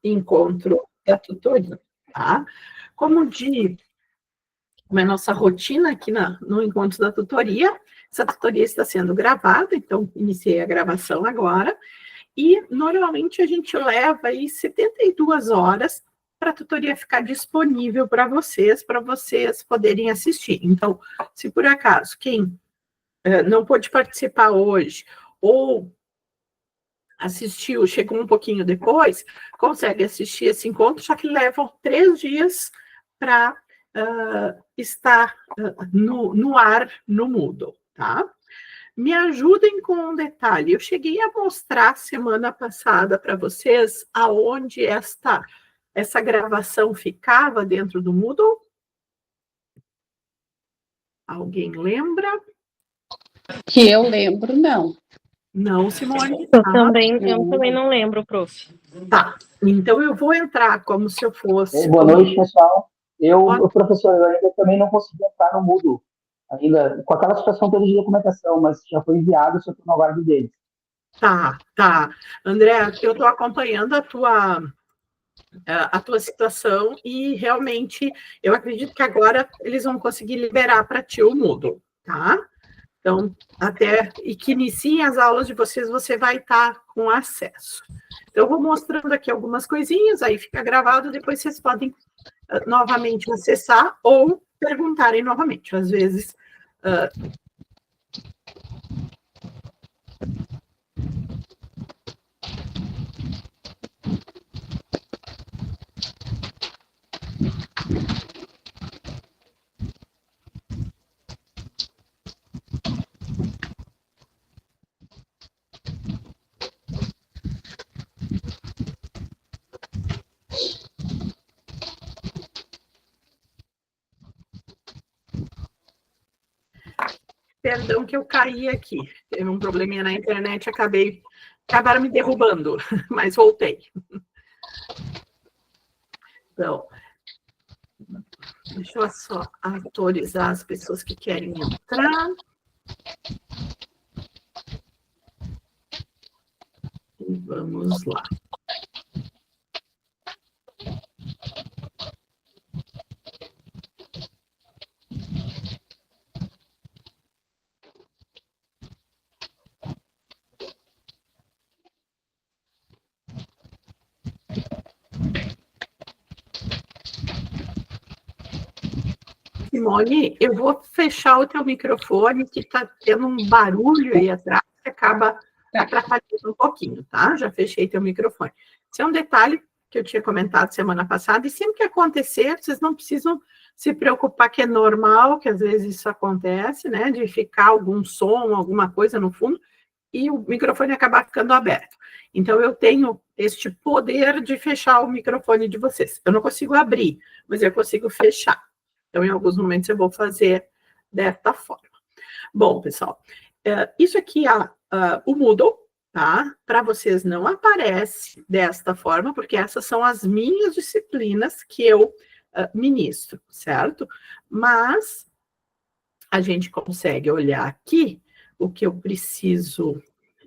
encontro da tutoria, tá? Como a nossa rotina aqui no encontro da tutoria, essa tutoria está sendo gravada, então iniciei a gravação agora, e normalmente a gente leva aí 72 horas para a tutoria ficar disponível para vocês poderem assistir. Então, se por acaso quem não pôde participar hoje, ou assistiu, chegou um pouquinho depois, consegue assistir esse encontro, só que levam 3 dias para estar no ar, no Moodle, tá? Me ajudem com um detalhe. Eu cheguei a mostrar semana passada para vocês aonde essa gravação ficava dentro do Moodle? Alguém lembra? Que eu lembro, não. Não, Simone. Eu também não lembro, prof. Tá, então eu vou entrar como se eu fosse... Boa noite, pessoal. Professor, eu ainda também não consegui entrar no Moodle, ainda com aquela situação toda de documentação, mas já foi enviado, só estou no aguardo deles. Tá. André, eu estou acompanhando a tua situação e realmente eu acredito que agora eles vão conseguir liberar para ti o Moodle, tá? Então, até que iniciem as aulas de vocês, você vai estar com acesso. Então, eu vou mostrando aqui algumas coisinhas, aí fica gravado, depois vocês podem novamente acessar ou perguntarem novamente. Às vezes... Perdão que eu caí aqui. Teve um probleminha na internet, acabaram me derrubando, mas voltei. Então, deixa eu só autorizar as pessoas que querem entrar. E vamos lá. Simone, eu vou fechar o teu microfone, que está tendo um barulho aí atrás, que acaba atrapalhando um pouquinho, tá? Já fechei teu microfone. Esse é um detalhe que eu tinha comentado semana passada, e sempre que acontecer, vocês não precisam se preocupar, que é normal, que às vezes isso acontece, né? De ficar algum som, alguma coisa no fundo, e o microfone acabar ficando aberto. Então, eu tenho este poder de fechar o microfone de vocês. Eu não consigo abrir, mas eu consigo fechar. Então, em alguns momentos, eu vou fazer desta forma. Bom, pessoal, isso aqui é o Moodle, tá? Para vocês não aparece desta forma, porque essas são as minhas disciplinas que eu ministro, certo? Mas a gente consegue olhar aqui o que eu preciso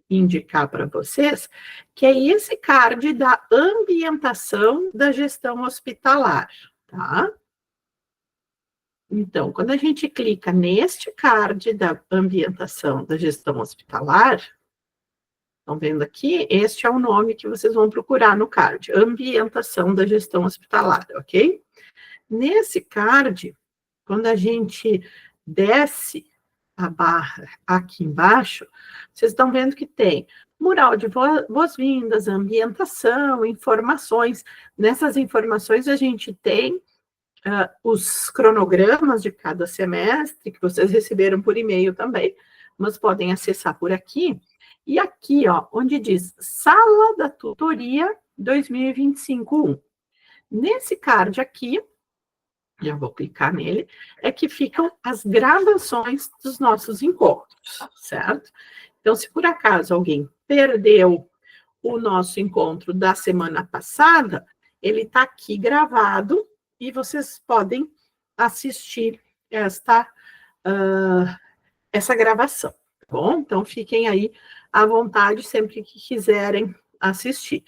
indicar para vocês, que é esse card da ambientação da gestão hospitalar, tá? Então, quando a gente clica neste card da ambientação da gestão hospitalar, estão vendo aqui? Este é o nome que vocês vão procurar no card, ambientação da gestão hospitalar, ok? Nesse card, quando a gente desce a barra aqui embaixo, vocês estão vendo que tem mural de boas-vindas, ambientação, informações. Nessas informações a gente tem os cronogramas de cada semestre, que vocês receberam por e-mail também, mas podem acessar por aqui. E aqui, ó, onde diz Sala da Tutoria 2025-1. Nesse card aqui, já vou clicar nele, é que ficam as gravações dos nossos encontros, certo? Então, se por acaso alguém perdeu o nosso encontro da semana passada, ele está aqui gravado e vocês podem assistir essa gravação, tá bom? Então, fiquem aí à vontade sempre que quiserem assistir.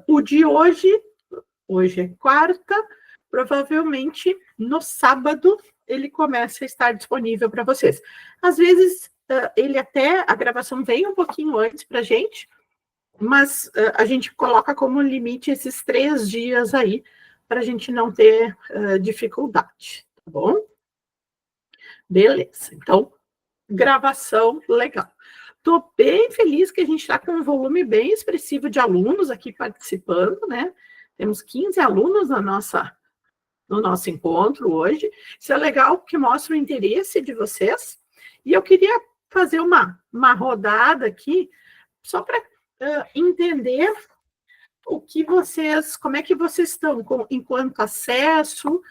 O de hoje é quarta, provavelmente no sábado ele começa a estar disponível para vocês. Às vezes, a gravação vem um pouquinho antes para a gente, mas a gente coloca como limite esses 3 dias aí, para a gente não ter dificuldade, tá bom? Beleza, então, gravação legal. Estou bem feliz que a gente está com um volume bem expressivo de alunos aqui participando, né? Temos 15 alunos no nosso encontro hoje. Isso é legal, porque mostra o interesse de vocês. E eu queria fazer uma rodada aqui, só para entender como é que vocês estão enquanto acesso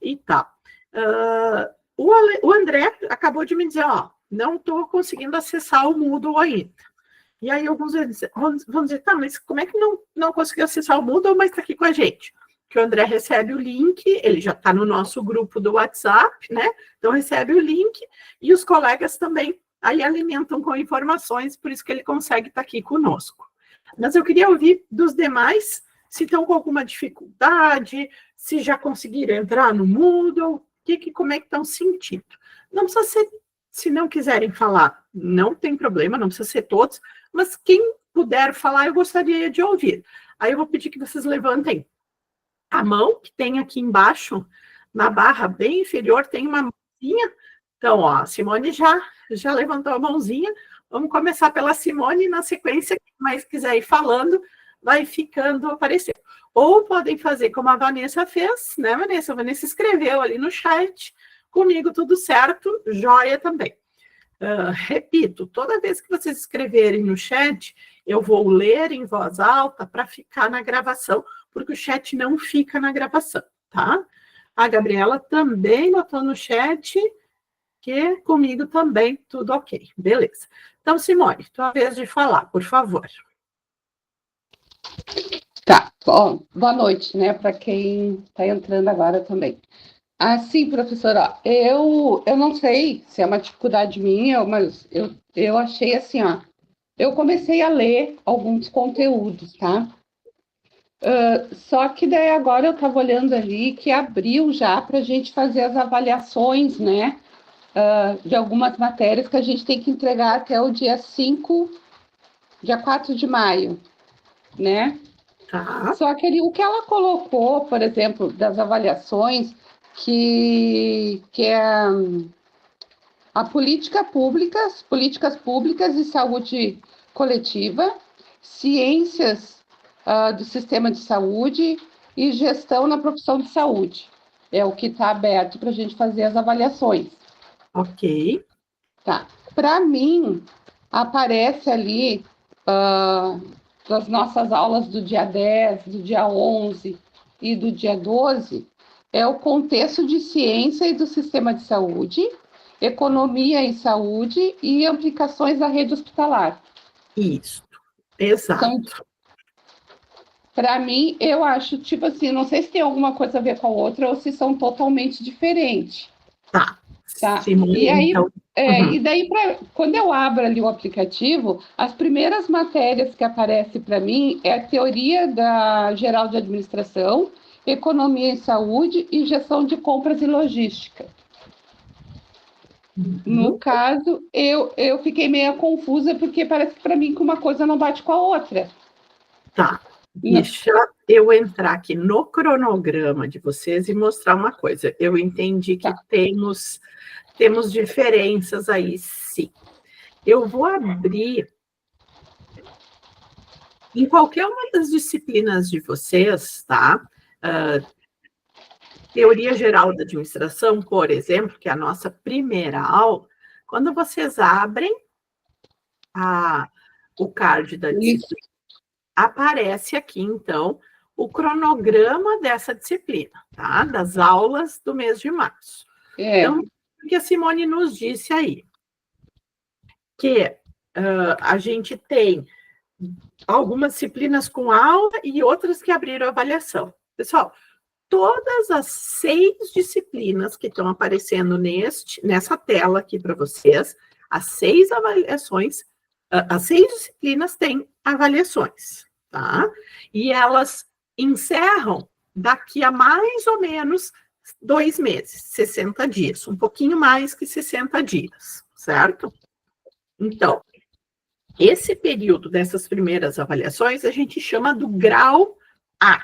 e tal. O André acabou de me dizer, não estou conseguindo acessar o Moodle ainda. E aí alguns vão dizer, tá, mas como é que não conseguiu acessar o Moodle, mas está aqui com a gente? Que o André recebe o link, ele já está no nosso grupo do WhatsApp, né? Então recebe o link, e os colegas também aí alimentam com informações, por isso que ele consegue estar aqui conosco. Mas eu queria ouvir dos demais, se estão com alguma dificuldade, se já conseguiram entrar no Moodle, como é que estão sentindo. Não precisa ser, se não quiserem falar, não tem problema, não precisa ser todos, mas quem puder falar, eu gostaria de ouvir. Aí eu vou pedir que vocês levantem a mão, que tem aqui embaixo, na barra bem inferior, tem uma mãozinha. Então, a Simone já levantou a mãozinha. Vamos começar pela Simone, e na sequência, quem mais quiser ir falando, vai ficando aparecendo. Ou podem fazer como a Vanessa fez, né, Vanessa? A Vanessa escreveu ali no chat, comigo tudo certo, joia também. Repito, toda vez que vocês escreverem no chat, eu vou ler em voz alta para ficar na gravação, porque o chat não fica na gravação, tá? A Gabriela também botou no chat que comigo também tudo ok, beleza. Então, Simone, tua vez de falar, por favor. Tá, bom, boa noite, né, para quem está entrando agora também. Sim, professora, eu não sei se é uma dificuldade minha, mas eu achei assim, eu comecei a ler alguns conteúdos, tá? Só que daí agora eu estava olhando ali que abriu já para a gente fazer as avaliações, né, de algumas matérias que a gente tem que entregar até o dia 4 de maio, né? Tá. Só que o que ela colocou, por exemplo, das avaliações, que é a políticas públicas e saúde coletiva, ciências do sistema de saúde e gestão na profissão de saúde. É o que está aberto para a gente fazer as avaliações. Ok. Tá. Para mim, aparece ali das nossas aulas do dia 10, do dia 11 e do dia 12, é o contexto de ciência e do sistema de saúde, economia e saúde e aplicações da rede hospitalar. Isso, exato. Então, para mim, eu acho, tipo assim, não sei se tem alguma coisa a ver com a outra ou se são totalmente diferentes. Tá. Simone, e aí, então... E daí, quando eu abro ali o aplicativo, as primeiras matérias que aparecem para mim é a teoria geral de administração, economia e saúde e gestão de compras e logística. No caso, eu fiquei meio confusa, porque parece que para mim que uma coisa não bate com a outra. Tá, deixa eu entrar aqui no cronograma de vocês e mostrar uma coisa. Eu entendi que temos diferenças aí, sim. Eu vou abrir... Em qualquer uma das disciplinas de vocês, tá? Teoria Geral da Administração, por exemplo, que é a nossa primeira aula, quando vocês abrem o card da disciplina, aparece aqui, então, o cronograma dessa disciplina, tá? Das aulas do mês de março. Então, o que a Simone nos disse aí? Que a gente tem algumas disciplinas com aula e outras que abriram avaliação. Pessoal, todas as 6 disciplinas que estão aparecendo nessa tela aqui para vocês, as 6 avaliações, as 6 disciplinas têm avaliações, tá? E elas encerram daqui a mais ou menos 2 meses, 60 dias, um pouquinho mais que 60 dias, certo? Então, esse período dessas primeiras avaliações a gente chama do grau A.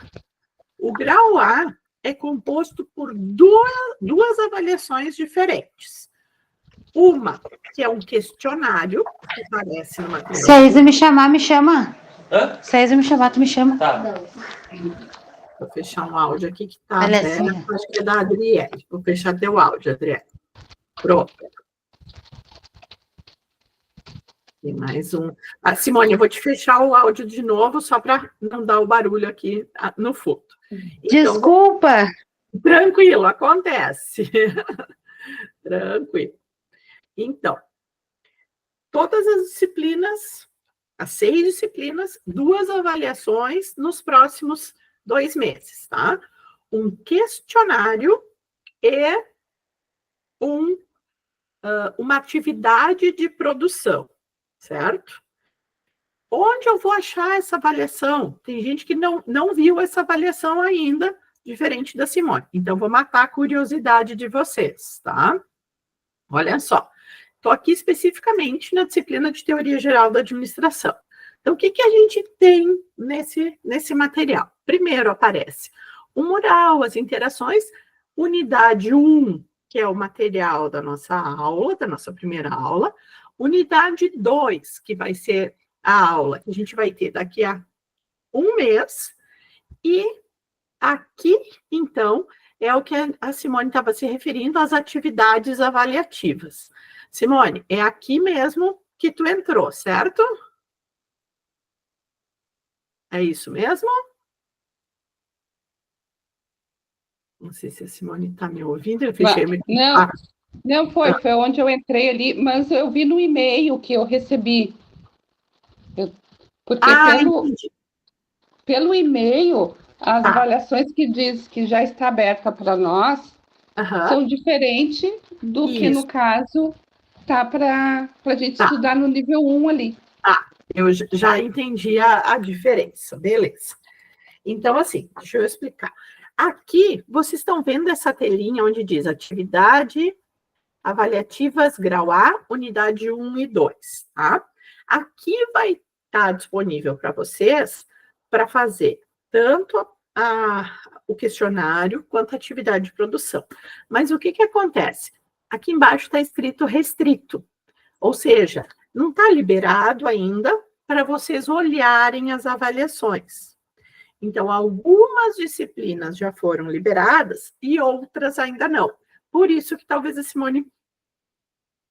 O grau A é composto por duas avaliações diferentes. Uma, que é um questionário, que aparece numa criança. Se a Isa me chamar, me chama. Hã? Se a Isa me chamar, tu me chama. Tá. Vou fechar um áudio aqui que está Aliás, aberto, acho que é da Adriele. Vou fechar teu áudio, Adriele. Pronto. Tem mais um. Ah, Simone, eu vou te fechar o áudio de novo, só para não dar o barulho aqui no fundo. Então, desculpa! Tranquilo, acontece. Tranquilo. Então, todas as disciplinas, as 6 disciplinas, 2 avaliações nos próximos 2 meses, tá? Um questionário e uma atividade de produção, certo? Onde eu vou achar essa avaliação? Tem gente que não viu essa avaliação ainda, diferente da Simone. Então, vou matar a curiosidade de vocês, tá? Olha só. Estou aqui especificamente na disciplina de Teoria Geral da Administração. Então, o que a gente tem nesse material? Primeiro aparece o mural, as interações, unidade 1, que é o material da nossa aula, da nossa primeira aula, unidade 2, que vai ser a aula que a gente vai ter daqui a 1 mês, e aqui, então, é o que a Simone estava se referindo às atividades avaliativas. Simone, é aqui mesmo que tu entrou, certo? É isso mesmo? Não sei se a Simone está me ouvindo, eu fechei o microfone. Não foi onde eu entrei ali, mas eu vi no e-mail que eu recebi. Porque pelo e-mail, as avaliações que diz que já está aberta para nós são diferentes do que, no caso, tá para a gente estudar no nível 1 ali. Eu já entendi a diferença, beleza. Então, assim, deixa eu explicar. Aqui, vocês estão vendo essa telinha onde diz atividade avaliativas grau A, unidade 1 e 2, tá? Aqui vai estar disponível para vocês para fazer tanto o questionário quanto a atividade de produção. Mas o que acontece? Aqui embaixo está escrito restrito, ou seja, não está liberado ainda para vocês olharem as avaliações. Então, algumas disciplinas já foram liberadas e outras ainda não. Por isso que talvez a Simone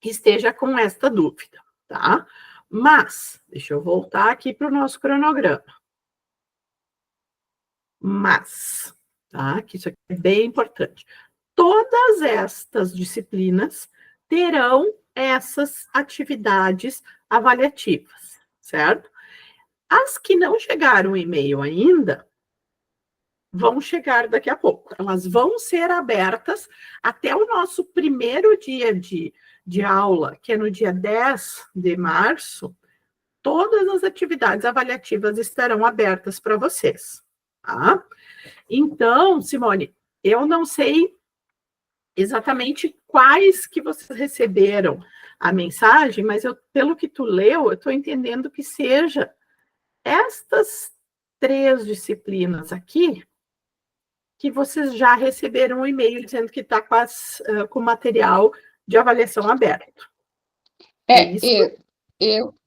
esteja com esta dúvida, tá? Mas, deixa eu voltar aqui para o nosso cronograma. Mas, tá? Que isso aqui é bem importante. Todas estas disciplinas terão essas atividades avaliativas, certo? As que não chegaram o e-mail ainda, vão chegar daqui a pouco. Elas vão ser abertas até o nosso primeiro dia de aula, que é no dia 10 de março. Todas as atividades avaliativas estarão abertas para vocês, tá? Então, Simone, eu não sei exatamente quais que vocês receberam a mensagem, mas pelo que tu leu, eu estou entendendo que seja estas 3 disciplinas aqui que vocês já receberam um e-mail dizendo que está com material de avaliação aberto.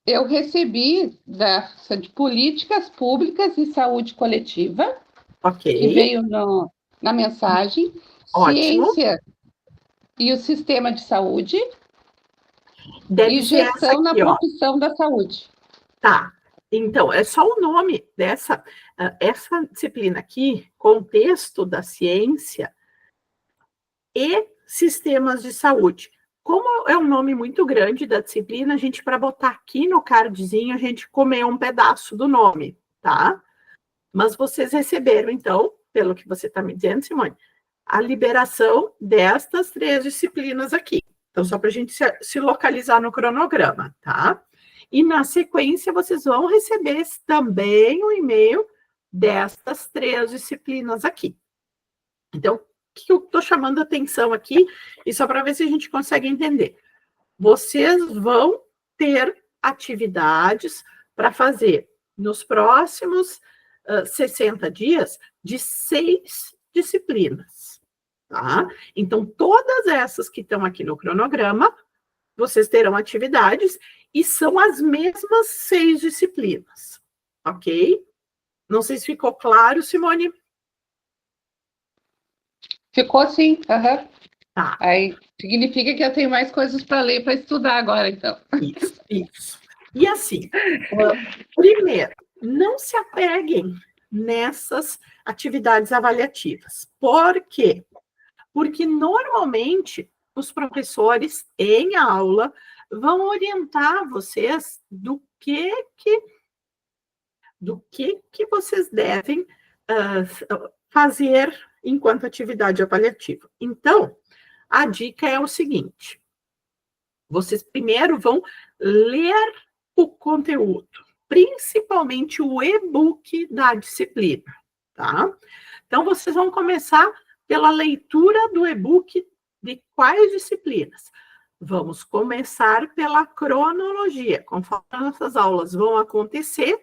Eu recebi de políticas públicas e saúde coletiva, que veio na mensagem, Ótimo. Ciência e o sistema de saúde, Deve e gestão na profissão da saúde. Tá. Então, é só o nome essa disciplina aqui, contexto da ciência e sistemas de saúde. Como é um nome muito grande da disciplina, a gente, para botar aqui no cardzinho, a gente comeu um pedaço do nome, tá? Mas vocês receberam, então, pelo que você está me dizendo, Simone, a liberação destas 3 disciplinas aqui. Então, só para a gente se localizar no cronograma, tá? E, na sequência, vocês vão receber também um e-mail destas 3 disciplinas aqui. Então, o que eu estou chamando a atenção aqui, e só para ver se a gente consegue entender. Vocês vão ter atividades para fazer nos próximos 60 dias de 6 disciplinas, tá? Então, todas essas que estão aqui no cronograma, vocês terão atividades e são as mesmas 6 disciplinas, ok? Não sei se ficou claro, Simone. Ficou sim, aham. Tá. Aí significa que eu tenho mais coisas para ler, para estudar agora, então. Isso. E assim, primeiro, não se apeguem nessas atividades avaliativas. Por quê? Porque normalmente os professores em aula vão orientar vocês do que vocês devem fazer enquanto atividade avaliativa. Então, a dica é o seguinte: vocês primeiro vão ler o conteúdo, principalmente o e-book da disciplina, tá? Então, vocês vão começar pela leitura do e-book de quais disciplinas? Vamos começar pela cronologia. Conforme essas aulas vão acontecer,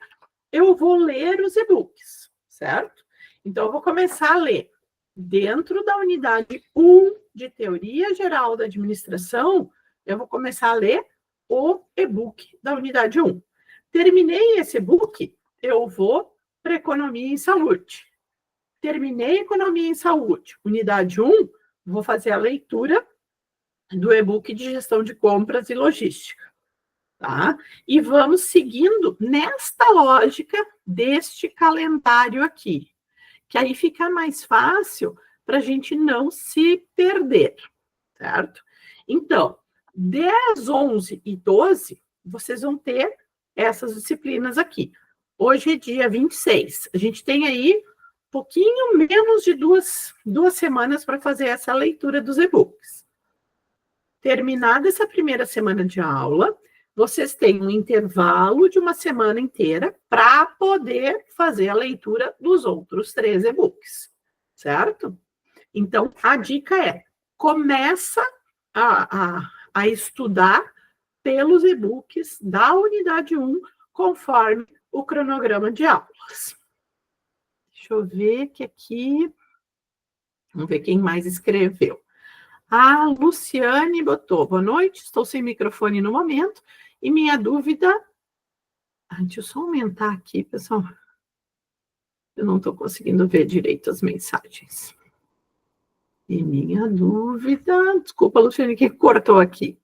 eu vou ler os e-books, certo? Então, eu vou começar a ler dentro da unidade 1 de Teoria Geral da Administração, eu vou começar a ler o e-book da unidade 1. Terminei esse e-book, eu vou para Economia em Saúde. Terminei Economia em Saúde, unidade 1, vou fazer a leitura do e-book de Gestão de Compras e Logística, tá? E vamos seguindo nesta lógica deste calendário aqui, que aí fica mais fácil para a gente não se perder, certo? Então, 10, 11 e 12, vocês vão ter essas disciplinas aqui. Hoje é dia 26. A gente tem aí pouquinho menos de duas semanas para fazer essa leitura dos e-books. Terminada essa primeira semana de aula, vocês têm um intervalo de uma semana inteira para poder fazer a leitura dos outros 3 e-books, certo? Então, a dica é, começa a estudar pelos e-books da unidade 1, conforme o cronograma de aulas. Deixa eu ver que aqui... Vamos ver quem mais escreveu. A Luciane botou, boa noite, estou sem microfone no momento, e minha dúvida... deixa eu só aumentar aqui, pessoal. Eu não estou conseguindo ver direito as mensagens. E minha dúvida... Desculpa, Luciane, que cortou aqui.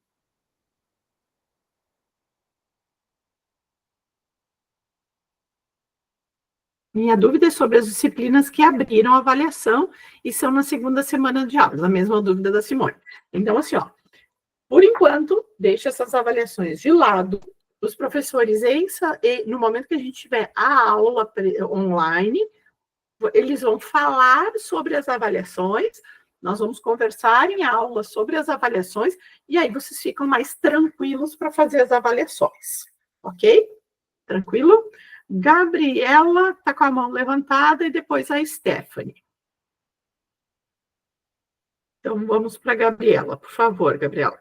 Minha dúvida é sobre as disciplinas que abriram a avaliação e são na segunda semana de aulas, a mesma dúvida da Simone. Então, assim, ó, por enquanto, deixa essas avaliações de lado. Os professores, no momento que a gente tiver a aula online, eles vão falar sobre as avaliações, nós vamos conversar em aula sobre as avaliações, e aí vocês ficam mais tranquilos para fazer as avaliações, ok? Tranquilo? Gabriela está com a mão levantada e depois a Stephanie. Então, vamos para a Gabriela, por favor, Gabriela.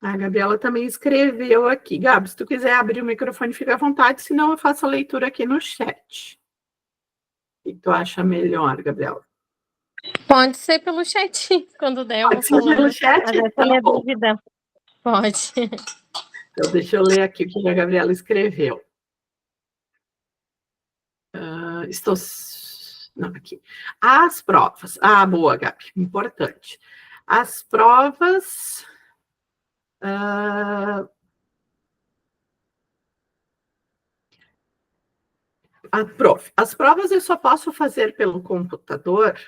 A Gabriela também escreveu aqui. Gabi, se tu quiser abrir o microfone, fica à vontade, senão eu faço a leitura aqui no chat. O que tu acha melhor, Gabriela? Pode ser pelo chat, quando der. Pode ser pelo chat? Essa é a minha dúvida. Pode. Então, deixa eu ler aqui o que a Gabriela escreveu. Não, aqui. As provas. Boa, Gabi. Importante. As provas... As provas eu só posso fazer pelo computador,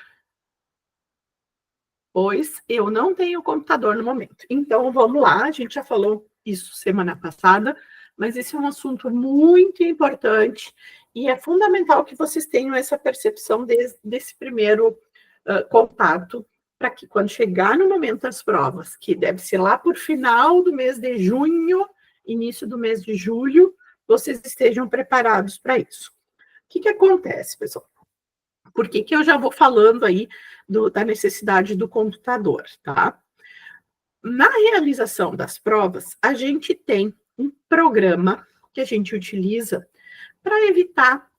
pois eu não tenho computador no momento. Então, vamos lá, a gente já falou isso semana passada, mas esse é um assunto muito importante e é fundamental que vocês tenham essa percepção desse primeiro contato para que quando chegar no momento das provas, que deve ser lá por final do mês de junho, início do mês de julho, vocês estejam preparados para isso. O que acontece, pessoal? Por que eu já vou falando aí da necessidade do computador, tá? Na realização das provas, a gente tem um programa que a gente utiliza para evitar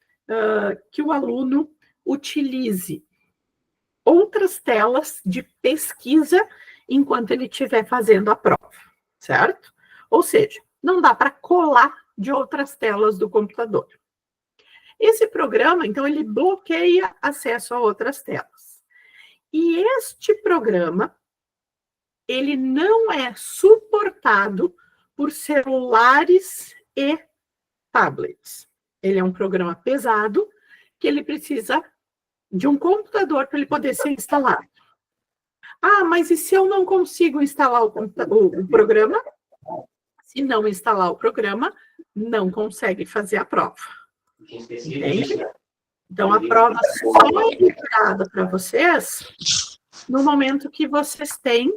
que o aluno utilize outras telas de pesquisa enquanto ele estiver fazendo a prova, certo? Ou seja, não dá para colar de outras telas do computador. Esse programa, então, ele bloqueia acesso a outras telas. E este programa, ele não é suportado por celulares e tablets. Ele é um programa pesado que ele precisa de um computador para ele poder ser instalado. Ah, mas e se eu não consigo instalar o programa? Se não instalar o programa, não consegue fazer a prova. Entende? Então, a prova só é liberada para vocês no momento que vocês têm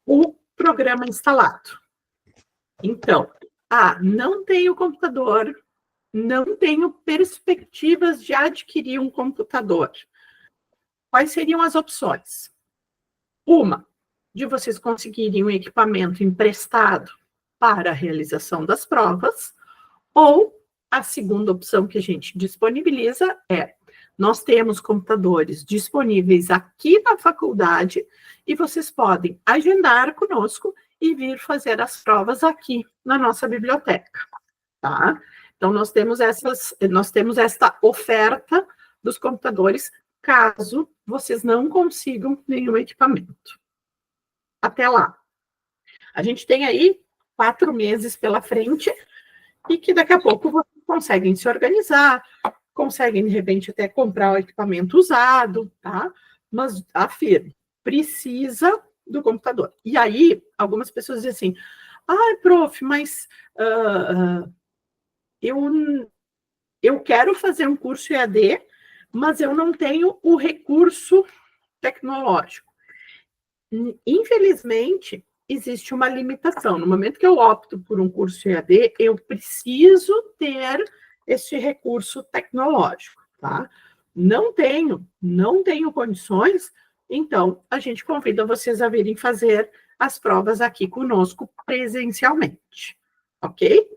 o programa instalado. Então, não tenho computador, não tenho perspectivas de adquirir um computador. Quais seriam as opções? Uma, de vocês conseguirem um equipamento emprestado para a realização das provas, ou a segunda opção que a gente disponibiliza é: nós temos computadores disponíveis aqui na faculdade e vocês podem agendar conosco e vir fazer as provas aqui na nossa biblioteca, tá? Então, nós temos esta oferta dos computadores, caso vocês não consigam nenhum equipamento. Até lá. A gente tem aí 4 meses pela frente e que daqui a pouco vocês conseguem se organizar, conseguem, de repente, até comprar o equipamento usado, tá? Mas, afirmo, precisa do computador. E aí, algumas pessoas dizem assim: prof, mas eu quero fazer um curso EAD, mas eu não tenho o recurso tecnológico. Infelizmente, existe uma limitação. No momento que eu opto por um curso EAD, eu preciso ter esse recurso tecnológico, tá? Não tenho condições, então a gente convida vocês a virem fazer as provas aqui conosco presencialmente, ok?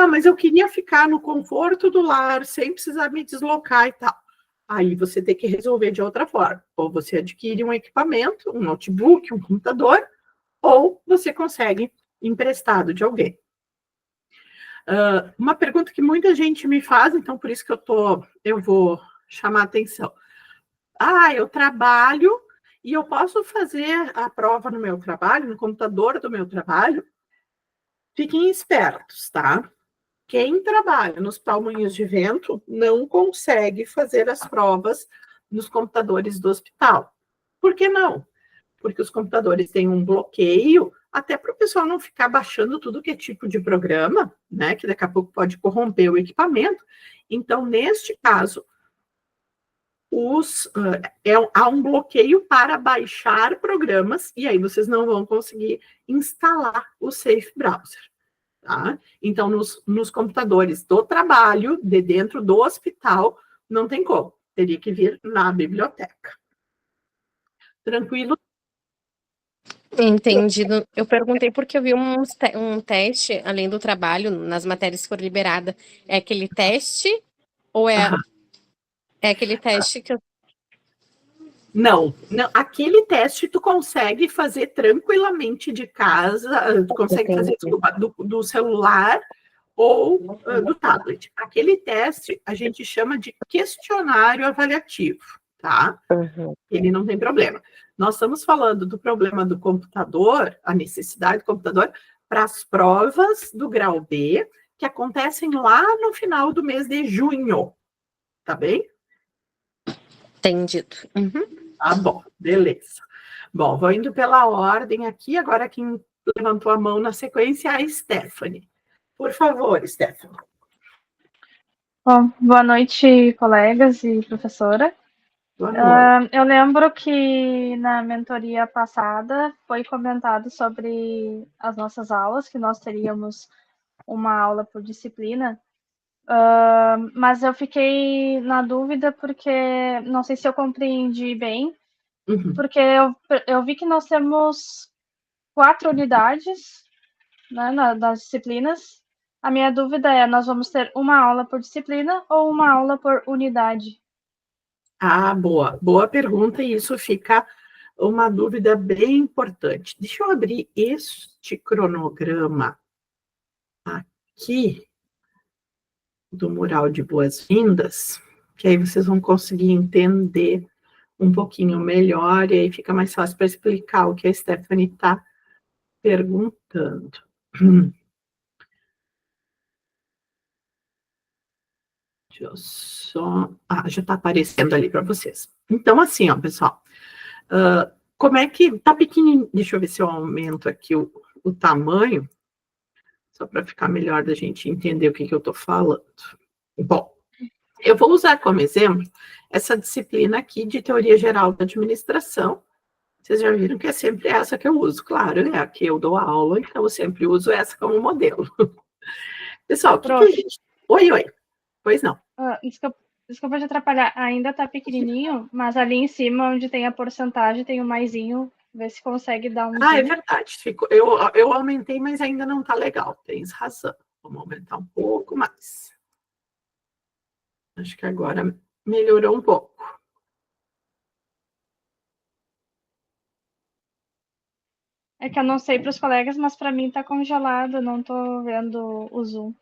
Mas eu queria ficar no conforto do lar, sem precisar me deslocar e tal. Aí você tem que resolver de outra forma. Ou você adquire um equipamento, um notebook, um computador, ou você consegue emprestado de alguém. Uma pergunta que muita gente me faz, então por isso que eu vou chamar a atenção. Eu trabalho e eu posso fazer a prova no meu trabalho, no computador do meu trabalho? Fiquem espertos, tá? Quem trabalha no Hospital Moinhos de Vento não consegue fazer as provas nos computadores do hospital. Por que não? Porque os computadores têm um bloqueio, até para o pessoal não ficar baixando tudo que é tipo de programa, né? Que daqui a pouco pode corromper o equipamento. Então, neste caso, há um bloqueio para baixar programas, e aí vocês não vão conseguir instalar o Safe Browser. Tá? Então, nos computadores do trabalho, de dentro do hospital, não tem como. Teria que vir na biblioteca. Tranquilo? Entendido. Eu perguntei porque eu vi um teste, além do trabalho, nas matérias que foram liberadas. É aquele teste ou é aquele teste que eu... Não, aquele teste tu consegue fazer tranquilamente de casa, tu consegue fazer, desculpa, do celular ou do tablet. Aquele teste a gente chama de questionário avaliativo, tá? Uhum. Ele não tem problema. Nós estamos falando do problema do computador, a necessidade do computador, para as provas do grau B, que acontecem lá no final do mês de junho, tá bem? Entendido. Uhum. Tá bom, beleza. Bom, vou indo pela ordem aqui. Agora quem levantou a mão na sequência é a Stephanie. Por favor, Stephanie. Bom, boa noite, colegas e professora. Boa noite. Eu lembro que na mentoria passada foi comentado sobre as nossas aulas, que nós teríamos uma aula por disciplina, mas eu fiquei na dúvida porque não sei se eu compreendi bem, porque eu vi que nós temos 4 unidades, né, das disciplinas. A minha dúvida é, nós vamos ter uma aula por disciplina ou uma aula por unidade? Ah, boa pergunta, e isso fica uma dúvida bem importante. Deixa eu abrir este cronograma aqui do mural de boas-vindas, que aí vocês vão conseguir entender um pouquinho melhor, e aí fica mais fácil para explicar o que a Stephanie está perguntando. Deixa eu só... já está aparecendo ali para vocês. Então, assim, ó, pessoal, como é que... Tá pequenininho, deixa eu ver se eu aumento aqui o tamanho, só para ficar melhor da gente entender o que eu estou falando. Bom, eu vou usar como exemplo essa disciplina aqui de Teoria Geral da Administração. Vocês já viram que é sempre essa que eu uso, claro, é a que eu dou aula, então eu sempre uso essa como modelo. Pessoal, o que a gente... Oi. Pois não. Desculpa te atrapalhar, ainda tá pequenininho, mas ali em cima, onde tem a porcentagem, tem o maisinho, vê se consegue dar um... é verdade, eu aumentei, mas ainda não tá legal, tens razão. Vamos aumentar um pouco mais. Acho que agora melhorou um pouco. É que eu não sei para os colegas, mas para mim tá congelado, não tô vendo o Zoom.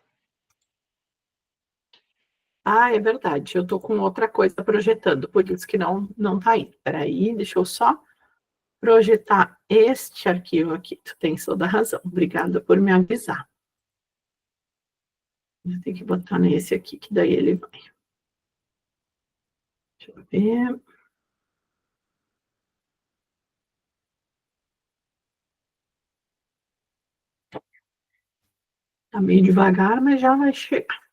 É verdade, eu estou com outra coisa projetando, por isso que não tá indo. Peraí, deixa eu só projetar este arquivo aqui. Tu tens toda a razão, obrigada por me avisar. Eu tenho que botar nesse aqui, que daí ele vai. Deixa eu ver. Tá meio devagar, mas já vai chegar.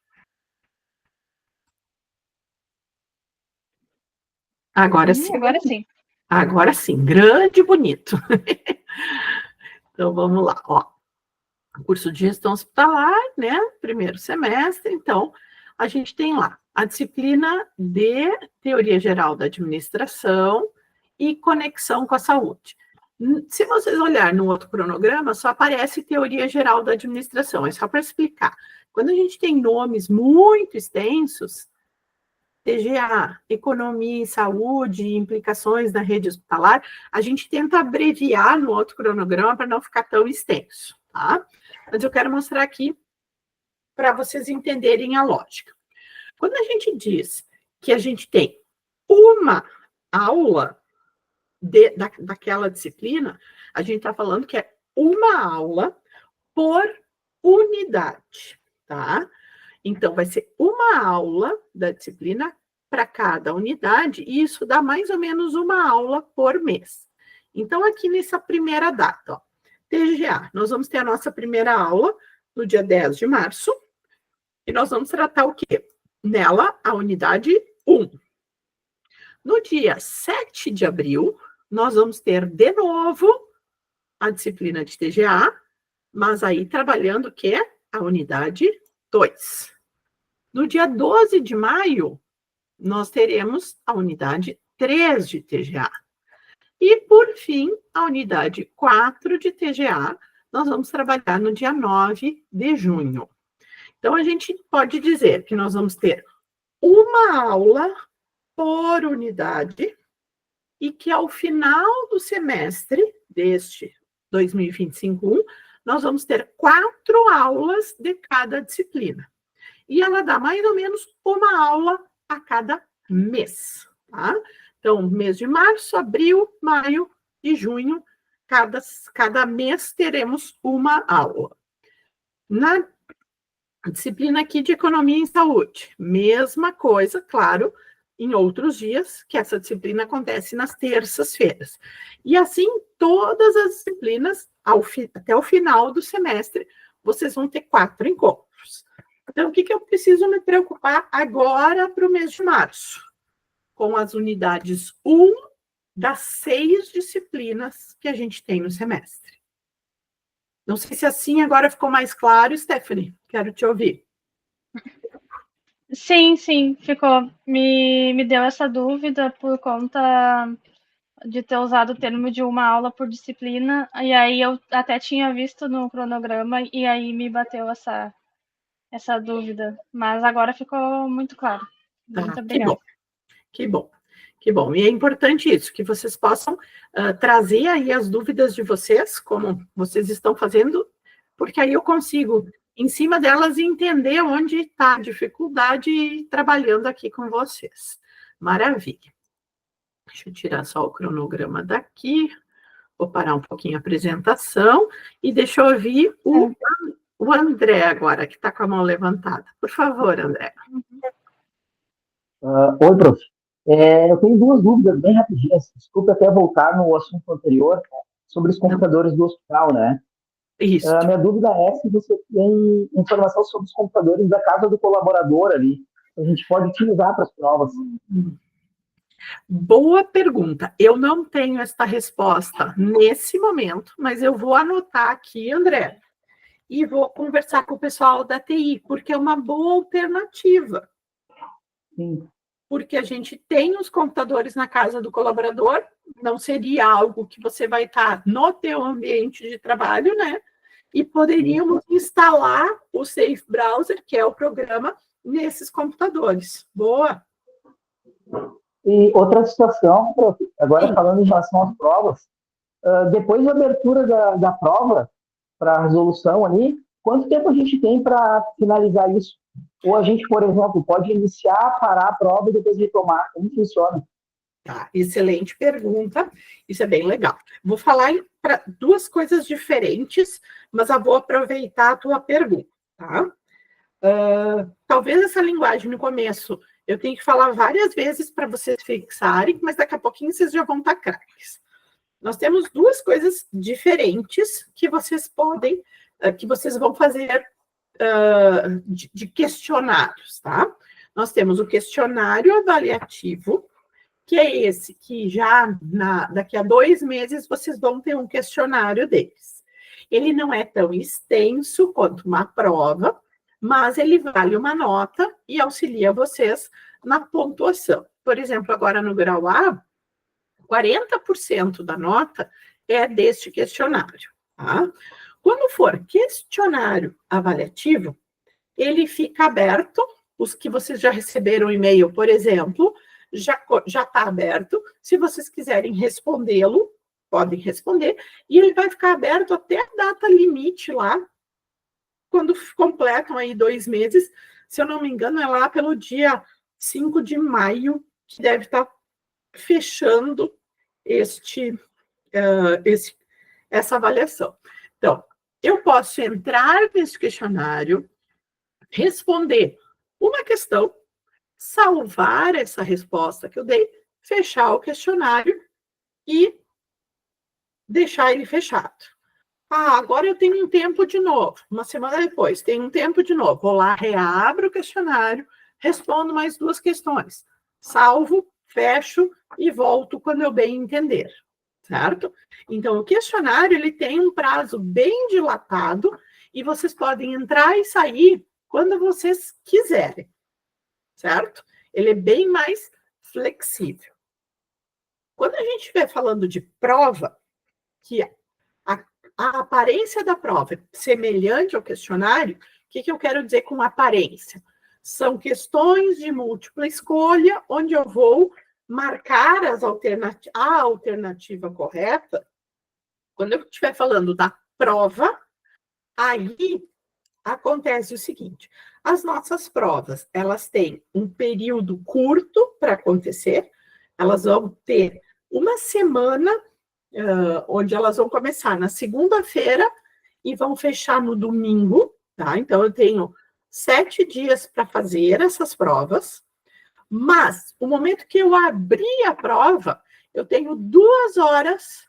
Agora sim. Agora sim. Agora sim, grande e bonito. Então, vamos lá, ó. Curso de Gestão Hospitalar, né? Primeiro semestre, então, a gente tem lá a disciplina de Teoria Geral da Administração e Conexão com a Saúde. Se vocês olharem no outro cronograma, só aparece Teoria Geral da Administração, é só para explicar. Quando a gente tem nomes muito extensos, TGA, Economia e Saúde, implicações na rede hospitalar, a gente tenta abreviar no outro cronograma para não ficar tão extenso, tá? Mas eu quero mostrar aqui para vocês entenderem a lógica. Quando a gente diz que a gente tem uma aula daquela disciplina, a gente está falando que é uma aula por unidade, tá? Então, vai ser uma aula da disciplina para cada unidade, e isso dá mais ou menos uma aula por mês. Então, aqui nessa primeira data, ó, TGA, nós vamos ter a nossa primeira aula no dia 10 de março, e nós vamos tratar o quê? Nela, a unidade 1. No dia 7 de abril, nós vamos ter de novo a disciplina de TGA, mas aí trabalhando o quê? A unidade 2. No dia 12 de maio, nós teremos a unidade 3 de TGA. E, por fim, a unidade 4 de TGA, nós vamos trabalhar no dia 9 de junho. Então, a gente pode dizer que nós vamos ter uma aula por unidade e que, ao final do semestre deste 2025, nós vamos ter 4 aulas de cada disciplina. E ela dá mais ou menos uma aula a cada mês, tá? Então, mês de março, abril, maio e junho, cada mês teremos uma aula. Na disciplina aqui de Economia e Saúde, mesma coisa, claro, em outros dias, que essa disciplina acontece nas terças-feiras. E assim, todas as disciplinas, até o final do semestre, vocês vão ter 4 encontros. Então, o que eu preciso me preocupar agora para o mês de março? com as unidades 1 das 6 disciplinas que a gente tem no semestre. Não sei se assim agora ficou mais claro, Stephanie. Quero te ouvir. Sim, ficou. Me deu essa dúvida por conta de ter usado o termo de uma aula por disciplina, e aí eu até tinha visto no cronograma, e aí me bateu essa dúvida. Mas agora ficou muito claro. Muito obrigada. Que bom. E é importante isso, que vocês possam trazer aí as dúvidas de vocês, como vocês estão fazendo, porque aí eu consigo, em cima delas, entender onde está a dificuldade e trabalhando aqui com vocês. Maravilha. Deixa eu tirar só o cronograma daqui, vou parar um pouquinho a apresentação, e deixa eu ouvir o André agora, que está com a mão levantada. Por favor, André. Oi, prof. Eu tenho duas dúvidas bem rapidinhas. Desculpa até voltar no assunto anterior, sobre os computadores do hospital, né? Isso. A minha dúvida é se você tem informação sobre os computadores da casa do colaborador ali, que a gente pode utilizar para as provas. Boa pergunta. Eu não tenho esta resposta nesse momento, mas eu vou anotar aqui, André, e vou conversar com o pessoal da TI, porque é uma boa alternativa. Sim. Porque a gente tem os computadores na casa do colaborador, não seria algo que você vai estar no teu ambiente de trabalho, né? E poderíamos instalar o Safe Browser, que é o programa, nesses computadores. Boa! E outra situação, prof, agora falando em relação às provas, depois da abertura da prova, para a resolução ali, quanto tempo a gente tem para finalizar isso? Ou a gente, por exemplo, pode iniciar, parar a prova e depois retomar? Como funciona? Tá, excelente pergunta. Isso é bem legal. Vou falar para duas coisas diferentes, mas eu vou aproveitar a tua pergunta, tá? Talvez essa linguagem no começo eu tenha que falar várias vezes para vocês fixarem, mas daqui a pouquinho vocês já vão estar craques. Nós temos duas coisas diferentes que vocês podem, que vocês vão fazer de questionários, tá? Nós temos o questionário avaliativo, que é esse que já daqui a 2 meses vocês vão ter um questionário deles. Ele não é tão extenso quanto uma prova, mas ele vale uma nota e auxilia vocês na pontuação. Por exemplo, agora no grau A, 40% da nota é deste questionário, tá? Quando for questionário avaliativo, ele fica aberto, os que vocês já receberam e-mail, por exemplo, já está aberto. Se vocês quiserem respondê-lo, podem responder, e ele vai ficar aberto até a data limite lá, quando completam aí 2 meses, se eu não me engano, é lá pelo dia 5 de maio, que deve estar fechando essa avaliação. Então, eu posso entrar nesse questionário, responder uma questão, salvar essa resposta que eu dei, fechar o questionário e deixar ele fechado. Agora eu tenho um tempo de novo, uma semana depois, tenho um tempo de novo. Vou lá, reabro o questionário, respondo mais 2 questões, salvo, fecho e volto quando eu bem entender, certo? Então, o questionário, ele tem um prazo bem dilatado e vocês podem entrar e sair quando vocês quiserem, certo? Ele é bem mais flexível. Quando a gente estiver falando de prova, que a aparência da prova é semelhante ao questionário, o que eu quero dizer com aparência? São questões de múltipla escolha, onde eu vou marcar a alternativa correta. Quando eu estiver falando da prova, aí acontece o seguinte: as nossas provas, elas têm um período curto para acontecer, elas vão ter uma semana, onde elas vão começar na segunda-feira e vão fechar no domingo, tá? Então, eu tenho 7 dias para fazer essas provas, mas o momento que eu abrir a prova, eu tenho 2 horas,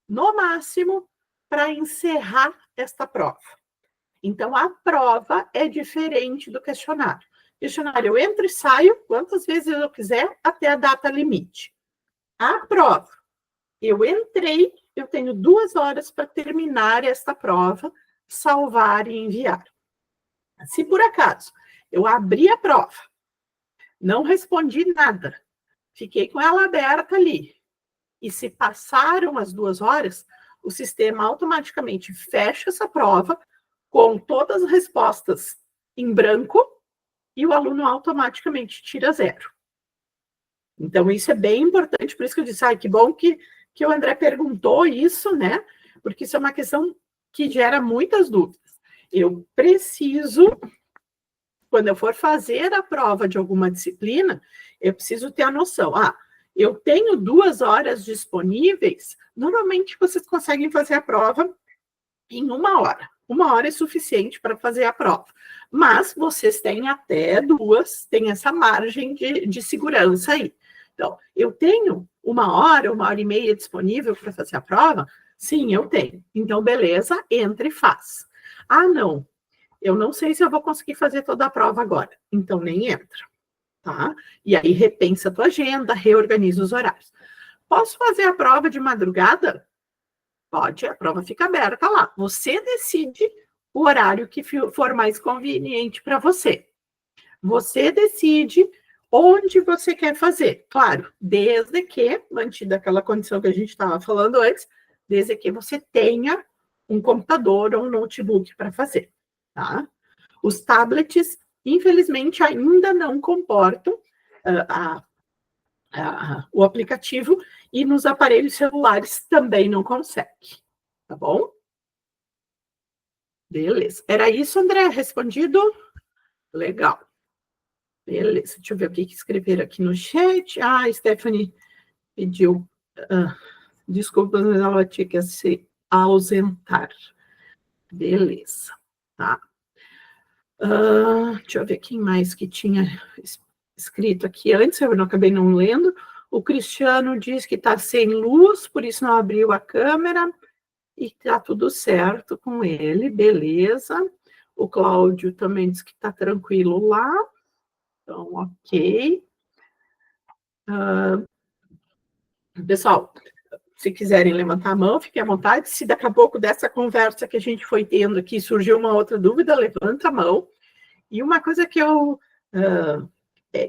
no máximo, para encerrar esta prova. Então, a prova é diferente do questionário. Questionário, eu entro e saio quantas vezes eu quiser até a data limite. A prova, eu entrei, eu tenho 2 horas para terminar esta prova, salvar e enviar. Se por acaso eu abri a prova, não respondi nada, fiquei com ela aberta ali, e se passaram as 2 horas, o sistema automaticamente fecha essa prova com todas as respostas em branco e o aluno automaticamente tira 0. Então, isso é bem importante, por isso que eu disse, que bom que o André perguntou isso, né? Porque isso é uma questão que gera muitas dúvidas. Eu preciso, quando eu for fazer a prova de alguma disciplina, eu preciso ter a noção, eu tenho 2 horas disponíveis, normalmente vocês conseguem fazer a prova em 1 hora. 1 hora é suficiente para fazer a prova. Mas vocês têm até 2, tem essa margem de segurança aí. Então, eu tenho 1 hora, 1 hora e meia disponível para fazer a prova? Sim, eu tenho. Então, beleza, entra e faz. Não, eu não sei se eu vou conseguir fazer toda a prova agora. Então, nem entra, tá? E aí, repensa a tua agenda, reorganiza os horários. Posso fazer a prova de madrugada? Pode, a prova fica aberta lá. Você decide o horário que for mais conveniente para você. Você decide onde você quer fazer. Claro, desde que, mantida aquela condição que a gente estava falando antes, desde que você tenha um computador ou um notebook para fazer, tá? Os tablets, infelizmente, ainda não comportam o aplicativo e nos aparelhos celulares também não consegue, tá bom? Beleza. Era isso, André? Respondido? Legal. Beleza. Deixa eu ver o que escreveram aqui no chat. A Stephanie pediu desculpas, mas ela tinha que se ausentar. Beleza. Tá. Deixa eu ver quem mais que tinha escrito aqui antes, eu não acabei não lendo. O Cristiano diz que está sem luz, por isso não abriu a câmera. E está tudo certo com ele, beleza. O Cláudio também diz que está tranquilo lá. Então, ok. Pessoal, se quiserem levantar a mão, fiquem à vontade. Se daqui a pouco dessa conversa que a gente foi tendo aqui surgiu uma outra dúvida, levanta a mão. E uma coisa que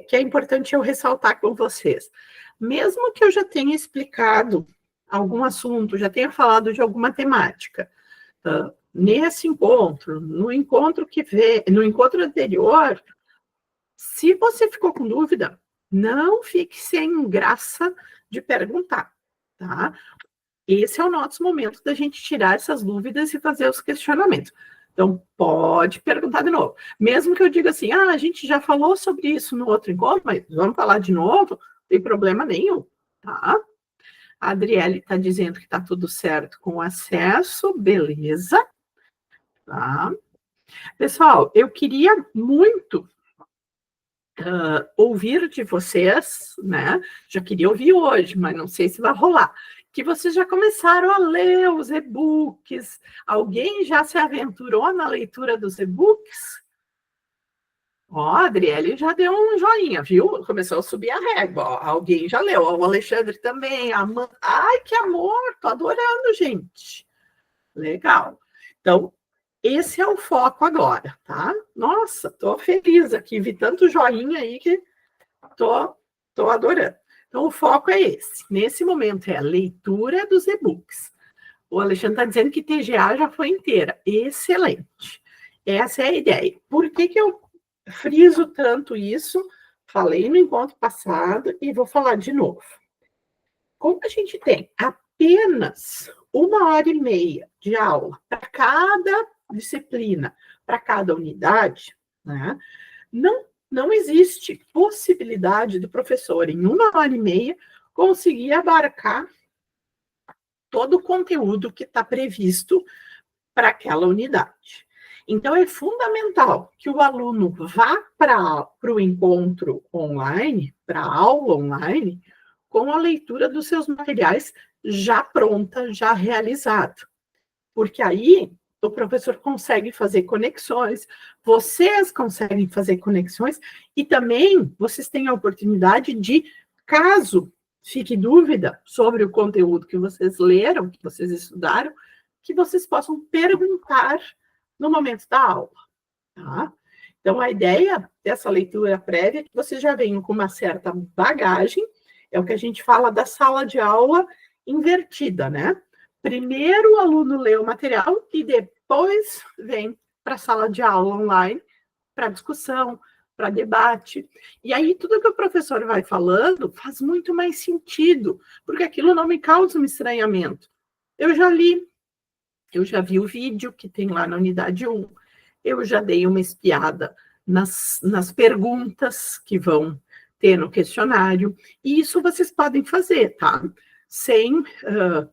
que é importante eu ressaltar com vocês. Mesmo que eu já tenha explicado algum assunto, já tenha falado de alguma temática, nesse encontro, no encontro anterior, se você ficou com dúvida, não fique sem graça de perguntar, tá? Esse é o nosso momento da gente tirar essas dúvidas e fazer os questionamentos. Então, pode perguntar de novo. Mesmo que eu diga assim, a gente já falou sobre isso no outro encontro, mas vamos falar de novo, não tem problema nenhum, tá? A Adriele está dizendo que está tudo certo com o acesso, beleza. Tá. Pessoal, eu queria muito ouvir de vocês, né? Já queria ouvir hoje, mas não sei se vai rolar. Que vocês já começaram a ler os e-books. Alguém já se aventurou na leitura dos e-books? A Adriele já deu um joinha, viu? Começou a subir a régua. Alguém já leu. O Alexandre também. Ai, que amor! Tô adorando, gente. Legal. Então, esse é o foco agora, tá? Nossa, tô feliz aqui. Vi tanto joinha aí que tô adorando. Então, o foco é esse. Nesse momento, é a leitura dos e-books. O Alexandre está dizendo que TGA já foi inteira. Excelente. Essa é a ideia. Por que eu friso tanto isso? Falei no encontro passado e vou falar de novo. Como a gente tem apenas 1h30 de aula para cada disciplina, para cada unidade, né? Não existe possibilidade do professor, em 1h30, conseguir abarcar todo o conteúdo que está previsto para aquela unidade. Então, é fundamental que o aluno vá para o encontro online, para a aula online, com a leitura dos seus materiais já pronta, já realizada. Porque aí o professor consegue fazer conexões, vocês conseguem fazer conexões, e também vocês têm a oportunidade de, caso fique dúvida sobre o conteúdo que vocês leram, que vocês estudaram, que vocês possam perguntar no momento da aula, tá? Então, a ideia dessa leitura prévia é que vocês já venham com uma certa bagagem, é o que a gente fala da sala de aula invertida, né? Primeiro o aluno lê o material e depois vem para a sala de aula online, para discussão, para debate. E aí tudo que o professor vai falando faz muito mais sentido, porque aquilo não me causa um estranhamento. Eu já li, eu já vi o vídeo que tem lá na unidade 1, eu já dei uma espiada nas perguntas que vão ter no questionário, e isso vocês podem fazer, tá? Sem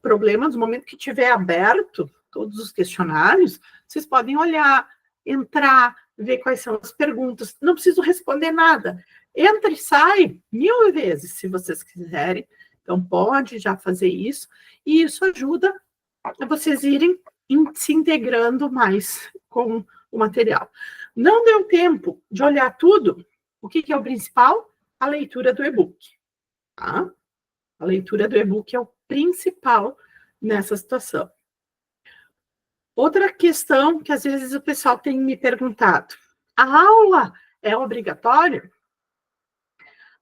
problemas, no momento que tiver aberto todos os questionários, vocês podem olhar, entrar, ver quais são as perguntas, não preciso responder nada. Entra e sai 1000 vezes, se vocês quiserem. Então, pode já fazer isso, e isso ajuda a vocês irem se integrando mais com o material. Não deu tempo de olhar tudo, o que é o principal? A leitura do e-book, tá? A leitura do e-book é o principal nessa situação. Outra questão que às vezes o pessoal tem me perguntado: a aula é obrigatória?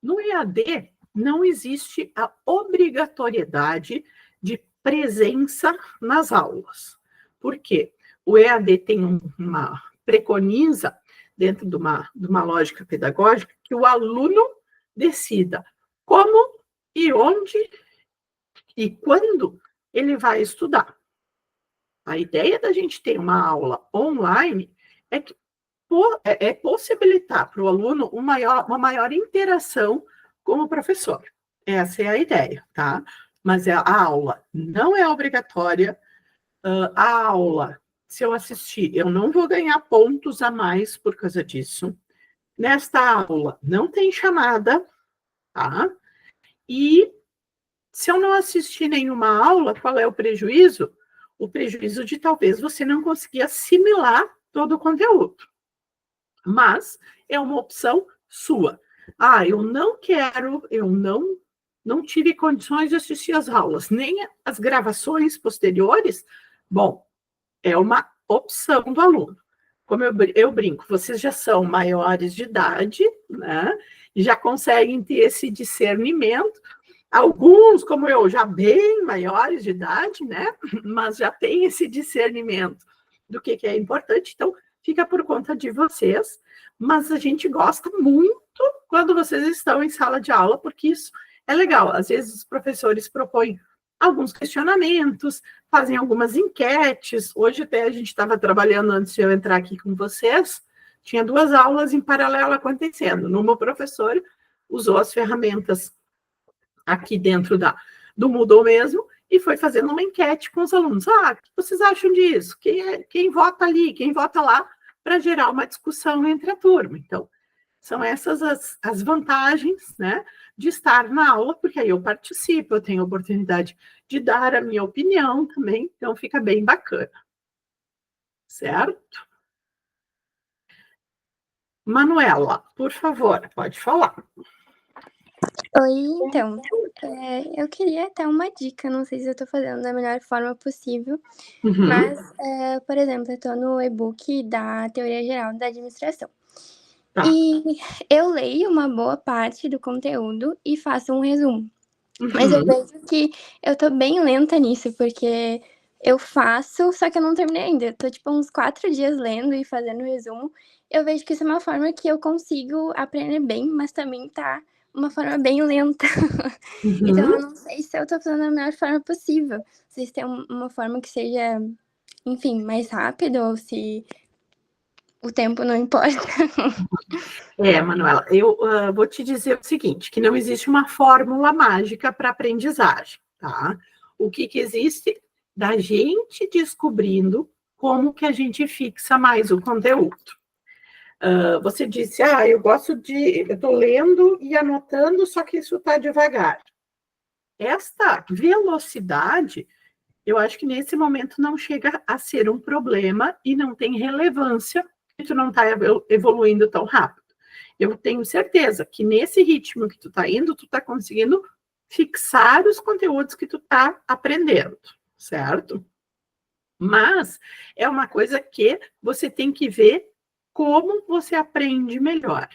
No EAD, não existe a obrigatoriedade de presença nas aulas. Por quê? O EAD tem preconiza, dentro de uma lógica pedagógica, que o aluno decida como e onde e quando ele vai estudar. A ideia da gente ter uma aula online é que possibilitar para o aluno uma maior interação com o professor. Essa é a ideia, tá? Mas a aula não é obrigatória. A aula, se eu assistir, eu não vou ganhar pontos a mais por causa disso. Nesta aula, não tem chamada, tá? E se eu não assistir nenhuma aula, qual é o prejuízo? O prejuízo de talvez você não conseguir assimilar todo o conteúdo. Mas é uma opção sua. Eu não quero, eu não tive condições de assistir as aulas, nem as gravações posteriores. Bom, é uma opção do aluno. Como eu brinco, vocês já são maiores de idade, né? E já conseguem ter esse discernimento. Alguns, como eu, já bem maiores de idade, né? Mas já tem esse discernimento do que é importante. Então, fica por conta de vocês. Mas a gente gosta muito quando vocês estão em sala de aula, porque isso é legal. Às vezes os professores propõem alguns questionamentos, fazem algumas enquetes. Hoje até a gente estava trabalhando, antes de eu entrar aqui com vocês, tinha 2 aulas em paralelo acontecendo. Numa, o professor usou as ferramentas aqui dentro do Moodle mesmo, e foi fazendo uma enquete com os alunos. O que vocês acham disso? Quem vota ali, quem vota lá, para gerar uma discussão entre a turma. Então, são essas as vantagens, né, de estar na aula, porque aí eu participo, eu tenho a oportunidade de dar a minha opinião também, então fica bem bacana. Certo? Manuela, por favor, pode falar. Oi, então, eu queria até uma dica, não sei se eu estou fazendo da melhor forma possível, mas, por exemplo, eu estou no e-book da Teoria Geral da Administração. Tá. E eu leio uma boa parte do conteúdo e faço um resumo. Mas eu vejo que eu tô bem lenta nisso, porque eu faço, só que eu não terminei ainda. Eu tô, tipo, uns 4 dias lendo e fazendo resumo. Eu vejo que isso é uma forma que eu consigo aprender bem, mas também tá uma forma bem lenta. Então, eu não sei se eu tô fazendo da melhor forma possível. Se tem uma forma que seja, enfim, mais rápido, ou se o tempo não importa. Manuela, eu vou te dizer o seguinte, que não existe uma fórmula mágica para aprendizagem, tá? O que existe? Da gente descobrindo como que a gente fixa mais o conteúdo. Você disse, eu estou lendo e anotando, só que isso está devagar. Esta velocidade eu acho que nesse momento não chega a ser um problema e não tem relevância que tu não está evoluindo tão rápido. Eu tenho certeza que nesse ritmo que tu está indo, tu está conseguindo fixar os conteúdos que tu está aprendendo, certo? Mas é uma coisa que você tem que ver como você aprende melhor.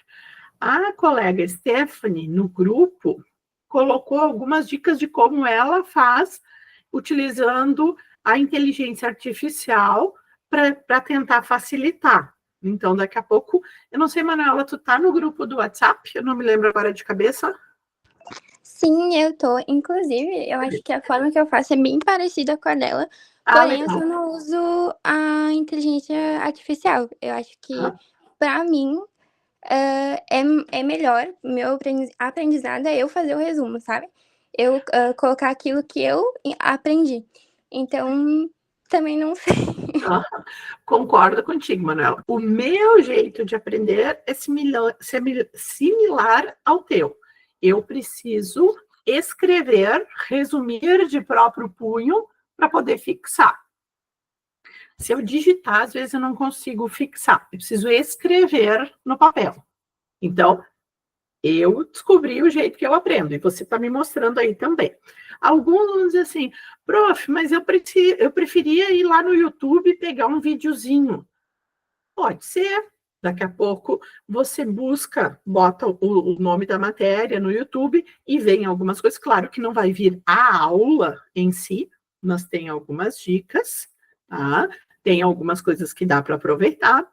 A colega Stephanie, no grupo, colocou algumas dicas de como ela faz utilizando a inteligência artificial para tentar facilitar. Então, daqui a pouco, eu não sei, Manuela, tu tá no grupo do WhatsApp? Eu não me lembro agora de cabeça. Sim, eu tô. Inclusive, eu acho que a forma que eu faço é bem parecida com a dela, porém eu legal. só não uso a inteligência artificial. Eu acho que, pra mim, é melhor, meu aprendizado é eu fazer o resumo, sabe? Eu colocar aquilo que eu aprendi. Então, também não sei. Concordo contigo, Manuela. O meu jeito de aprender é similar ao teu. Eu preciso escrever, resumir de próprio punho para poder fixar. Se eu digitar, às vezes eu não consigo fixar. Eu preciso escrever no papel. Então, eu descobri o jeito que eu aprendo, e você está me mostrando aí também. Alguns vão dizer assim, prof, mas eu preferia ir lá no YouTube e pegar um videozinho. Pode ser. Daqui a pouco você bota o nome da matéria no YouTube e vem algumas coisas. Claro que não vai vir a aula em si, mas tem algumas dicas, tá? Tem algumas coisas que dá para aproveitar.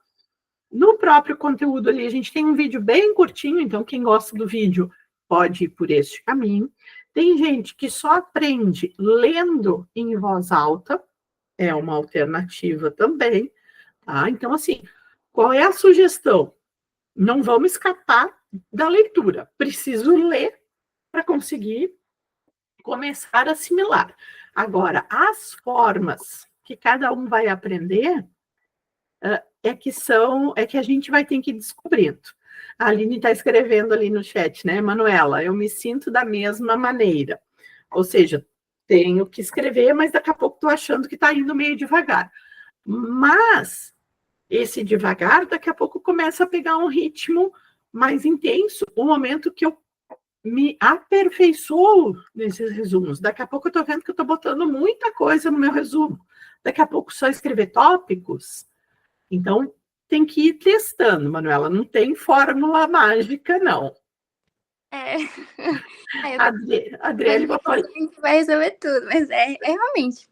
No próprio conteúdo ali, a gente tem um vídeo bem curtinho, então quem gosta do vídeo pode ir por este caminho. Tem gente que só aprende lendo em voz alta, é uma alternativa também, tá? Então, assim, qual é a sugestão? Não vamos escapar da leitura. Preciso ler para conseguir começar a assimilar. Agora, as formas que cada um vai aprender é que a gente vai ter que ir descobrindo. A Aline está escrevendo ali no chat, né, Manuela? Eu me sinto da mesma maneira. Ou seja, tenho que escrever, mas daqui a pouco estou achando que está indo meio devagar. Mas esse devagar, daqui a pouco começa a pegar um ritmo mais intenso, o momento que eu me aperfeiçoo nesses resumos. Daqui a pouco eu estou vendo que eu estou botando muita coisa no meu resumo. Daqui a pouco só escrever tópicos. Então, tem que ir testando, Manuela. Não tem fórmula mágica, não. Adriele vai resolver tudo, mas realmente.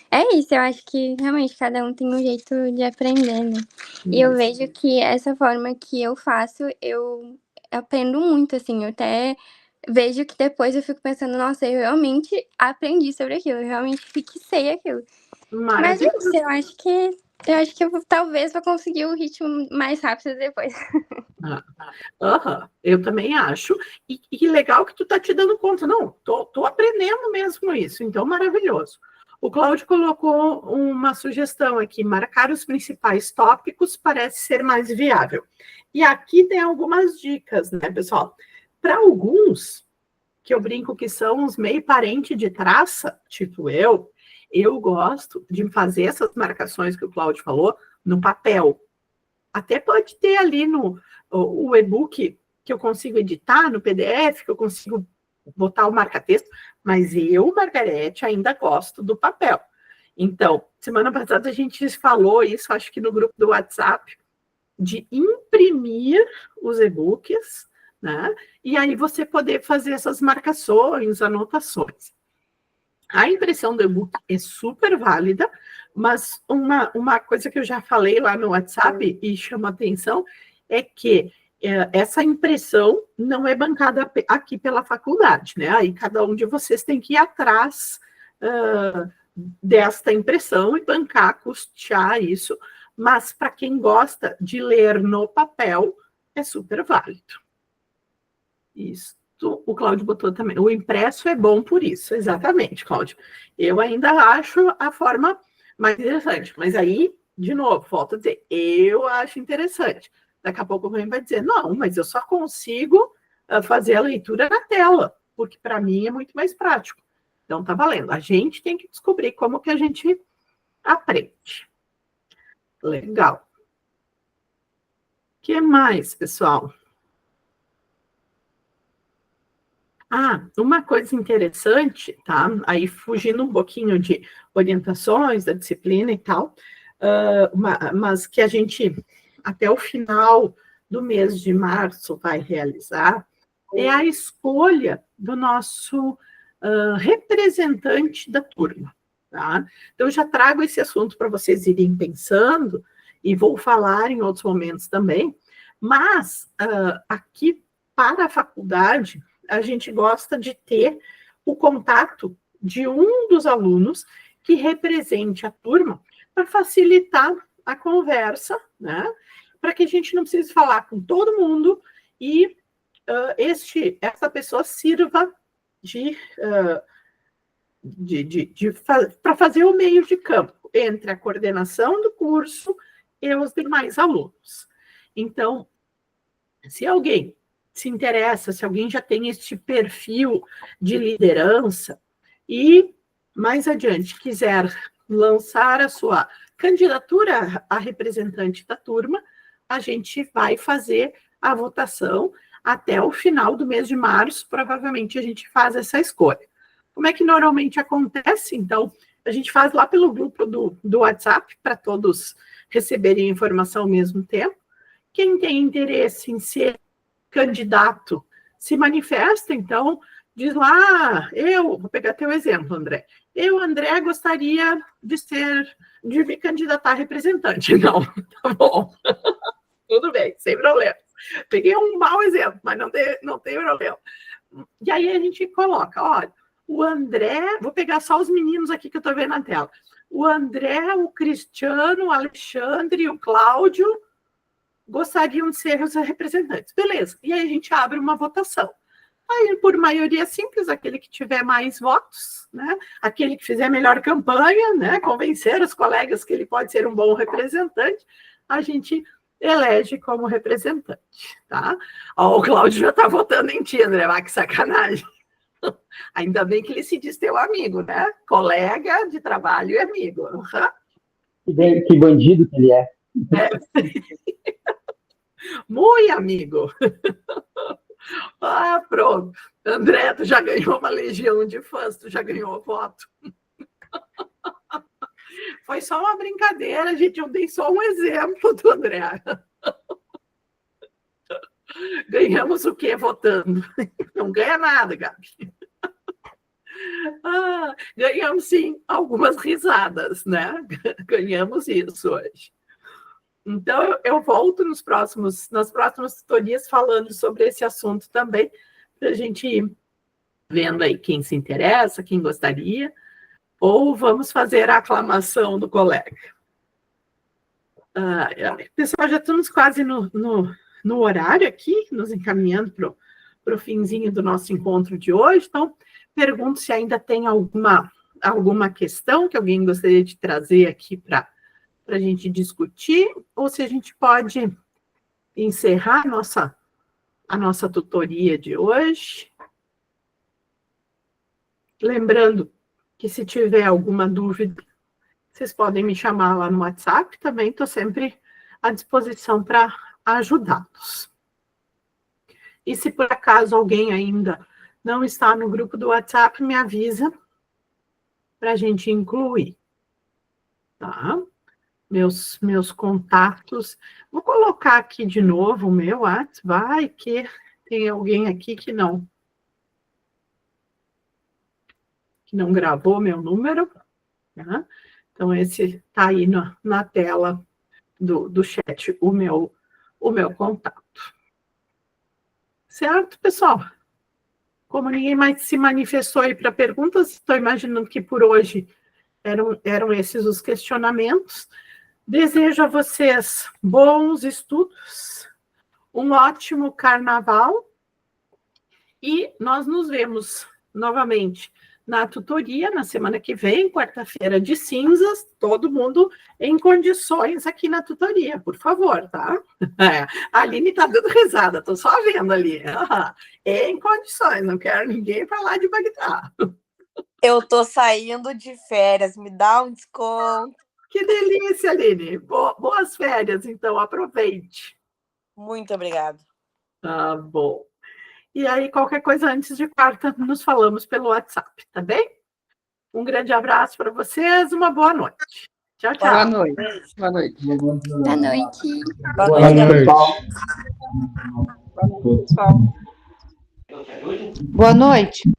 É isso, eu acho que realmente cada um tem um jeito de aprender, né? E eu vejo que essa forma que eu faço, eu aprendo muito, assim. Eu até vejo que depois eu fico pensando, nossa, eu realmente aprendi sobre aquilo, eu realmente fixei aquilo. Mas é isso, eu acho que eu talvez vou conseguir o ritmo mais rápido depois. Eu também acho. E legal que tu tá te dando conta. Não, tô aprendendo mesmo isso. Então, maravilhoso. O Cláudio colocou uma sugestão aqui. Marcar os principais tópicos parece ser mais viável. E aqui tem algumas dicas, né, pessoal? Para alguns, que eu brinco que são os meio parente de traça, tipo eu gosto de fazer essas marcações que o Cláudio falou no papel. Até pode ter ali o e-book que eu consigo editar, no PDF, que eu consigo botar o marca-texto, mas eu, Margarete, ainda gosto do papel. Então, semana passada a gente falou isso, acho que no grupo do WhatsApp, de imprimir os e-books, né? E aí você poder fazer essas marcações, anotações. A impressão do e-book é super válida, mas uma coisa que eu já falei lá no WhatsApp e chama atenção é que essa impressão não é bancada aqui pela faculdade, né? Aí cada um de vocês tem que ir atrás desta impressão e bancar, custear isso, mas para quem gosta de ler no papel, é super válido. Isso. O Cláudio botou também. O impresso é bom por isso, exatamente, Cláudio. Eu ainda acho a forma mais interessante, mas aí, de novo, volto a dizer, eu acho interessante. Daqui a pouco alguém vai dizer, não, mas eu só consigo fazer a leitura na tela, porque para mim é muito mais prático. Então, tá valendo. A gente tem que descobrir como que a gente aprende. Legal. O que mais, pessoal? Uma coisa interessante, tá? Aí fugindo um pouquinho de orientações da disciplina e tal, mas que a gente, até o final do mês de março, vai realizar, é a escolha do nosso representante da turma, tá? Então, eu já trago esse assunto para vocês irem pensando, e vou falar em outros momentos também, mas aqui para a faculdade, a gente gosta de ter o contato de um dos alunos que represente a turma para facilitar a conversa, né? Para que a gente não precise falar com todo mundo e essa pessoa sirva para fazer o meio de campo entre a coordenação do curso e os demais alunos. Então, se alguém se interessa, se alguém já tem este perfil de liderança e, mais adiante, quiser lançar a sua candidatura a representante da turma, a gente vai fazer a votação até o final do mês de março, provavelmente a gente faz essa escolha. Como é que normalmente acontece? Então, a gente faz lá pelo grupo do WhatsApp, para todos receberem a informação ao mesmo tempo. Quem tem interesse em ser candidato se manifesta, então, diz lá, vou pegar teu exemplo, André. André, gostaria de me candidatar a representante. Não, tá bom. Tudo bem, sem problema. Peguei um mau exemplo, mas não tem problema. E aí a gente coloca, olha, o André, vou pegar só os meninos aqui que eu estou vendo na tela. O André, o Cristiano, o Alexandre e o Cláudio gostariam de ser os representantes. Beleza. E aí a gente abre uma votação. Aí, por maioria simples, aquele que tiver mais votos, né? Aquele que fizer melhor campanha, né? Convencer os colegas que ele pode ser um bom representante, a gente elege como representante, tá? Ó, o Cláudio já está votando em ti, André, que sacanagem. Ainda bem que ele se diz teu amigo, né? Colega de trabalho e amigo. Uhum. Que bandido que ele é. Muito amigo. Pronto. André, tu já ganhou uma legião de fãs, tu já ganhou voto. Foi só uma brincadeira, gente. Eu dei só um exemplo do André. Ganhamos o quê votando? Não ganha nada, Gabi. Ganhamos, sim, algumas risadas, né? Ganhamos isso hoje. Então, eu volto nas próximas tutorias falando sobre esse assunto também, para a gente ir vendo aí quem se interessa, quem gostaria, ou vamos fazer a aclamação do colega. Pessoal, já estamos quase no horário aqui, nos encaminhando para o finzinho do nosso encontro de hoje. Então, pergunto se ainda tem alguma questão que alguém gostaria de trazer aqui para a gente discutir, ou se a gente pode encerrar a nossa tutoria de hoje. Lembrando que se tiver alguma dúvida, vocês podem me chamar lá no WhatsApp, também estou sempre à disposição para ajudá-los. E se por acaso alguém ainda não está no grupo do WhatsApp, me avisa para a gente incluir, tá? Meus contatos. Vou colocar aqui de novo o meu WhatsApp, vai que tem alguém aqui que não gravou meu número, né? Então, esse está aí na tela do chat, o meu contato. Certo, pessoal? Como ninguém mais se manifestou aí para perguntas, estou imaginando que por hoje eram esses os questionamentos. Desejo a vocês bons estudos, um ótimo carnaval, e nós nos vemos novamente na tutoria na semana que vem, quarta-feira de cinzas, todo mundo em condições aqui na tutoria, por favor, tá? A Aline está dando risada, estou só vendo ali. Em condições, não quero ninguém para lá de Bagdá. Eu tô saindo de férias, me dá um desconto. Que delícia, Aline. Boas férias, então, aproveite. Muito obrigada. Tá bom. E aí, qualquer coisa antes de quarta, nos falamos pelo WhatsApp, tá bem? Um grande abraço para vocês, uma boa noite. Tchau, tchau. Boa noite. Boa noite. Boa noite. Boa Boa noite, noite, pessoal. Boa noite, pessoal. Boa noite.